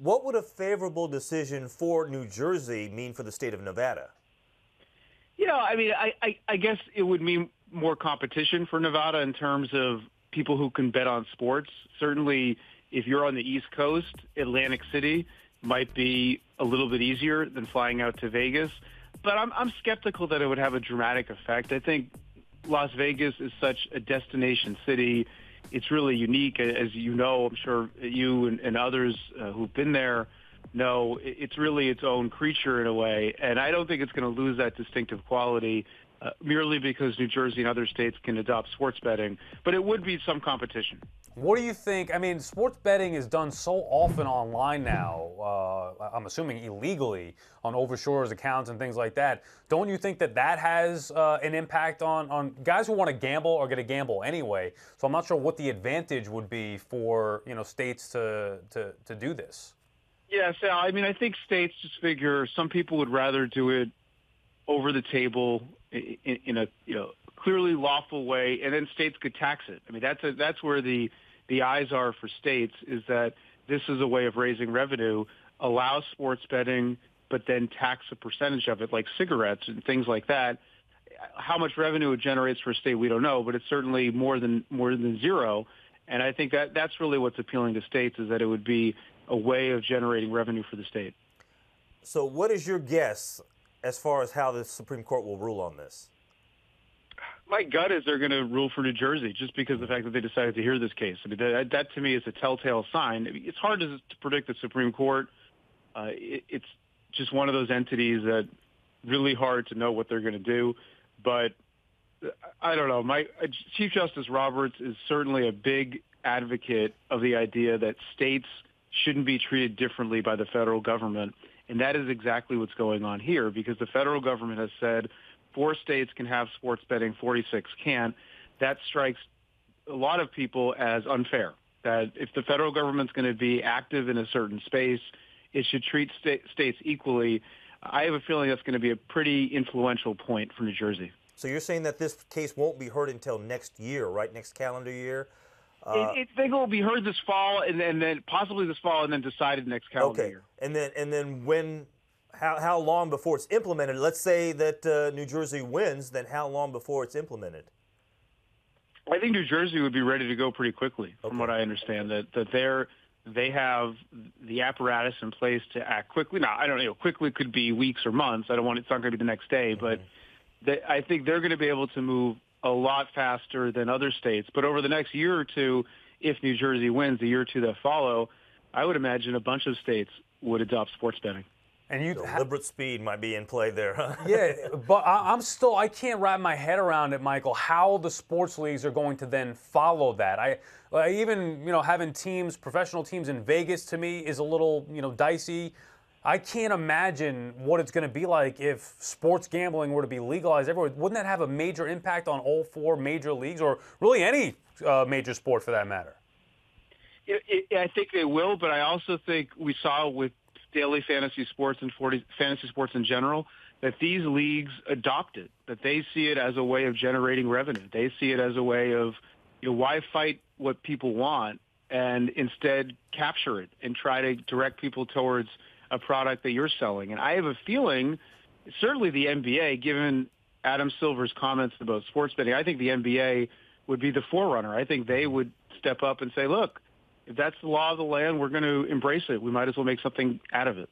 What would a favorable decision for New Jersey mean for the state of Nevada? I mean, I guess it would mean more competition for Nevada in terms of people who can bet on sports. Certainly, if you're on the East Coast, Atlantic City might be a little bit easier than flying out to Vegas. But I'm skeptical that it would have a dramatic effect. I think Las Vegas is such a destination city. It's really unique, as you know. I'm sure you and others who've been there know it's really its own creature in a way. And I don't think it's going to lose that distinctive quality merely because New Jersey and other states can adopt sports betting. But it would be some competition. What do you think? I mean, sports betting is done so often online now, I'm assuming illegally, on overshores accounts and things like that. Don't you think that that has an impact on guys who want to gamble are going to gamble anyway? So I'm not sure what the advantage would be for, states to do this. Yeah, Sal, I mean, I think states just figure some people would rather do it over the table in a clearly lawful way, and then states could tax it. I mean, that's where the eyes are for states, is that this is a way of raising revenue, allow sports betting, but then tax a percentage of it, like cigarettes and things like that. How much revenue it generates for a state, we don't know, but it's certainly more than zero. And I think that's really what's appealing to states, is that it would be a way of generating revenue for the state. So what is your guess as far as how the Supreme Court will rule on this? My gut is they're going to rule for New Jersey just because of the fact that they decided to hear this case. I mean, that to me is a telltale sign. I mean, it's hard to predict the Supreme Court. It's just one of those entities that really hard to know what they're going to do. But I don't know. Chief Justice Roberts is certainly a big advocate of the idea that states shouldn't be treated differently by the federal government. And that is exactly what's going on here, because the federal government has said 4 states can have sports betting, 46 can't. That strikes a lot of people as unfair, that if the federal government's going to be active in a certain space, it should treat states equally. I have a feeling that's going to be a pretty influential point for New Jersey. So you're saying that this case won't be heard until next year, right? Next calendar year? I think it will be heard this fall, and then possibly this fall, and then decided next calendar year. And then when? How long before it's implemented? Let's say that New Jersey wins, then how long before it's implemented? I think New Jersey would be ready to go pretty quickly, from what I understand. That they have the apparatus in place to act quickly. Now, I don't know. Quickly could be weeks or months. It's not going to be the next day, but I think they're going to be able to move a lot faster than other states. But over the next year or two, if New Jersey wins, the year or two that follow, I would imagine a bunch of states would adopt sports betting. And deliberate speed might be in play there, huh? Yeah, but I can't wrap my head around it, Michael, how the sports leagues are going to then follow that. Even having professional teams in Vegas, to me is a little, dicey. I can't imagine what it's going to be like if sports gambling were to be legalized everywhere. Wouldn't that have a major impact on all 4 major leagues, or really any major sport for that matter? I think they will, but I also think we saw with daily fantasy sports and fantasy sports in general that these leagues adopt it, that they see it as a way of generating revenue. They see it as a way of, why fight what people want and instead capture it and try to direct people towards a product that you're selling. And I have a feeling, certainly the NBA, given Adam Silver's comments about sports betting, I think the NBA would be the forerunner. I think they would step up and say, look, if that's the law of the land, we're going to embrace it. We might as well make something out of it.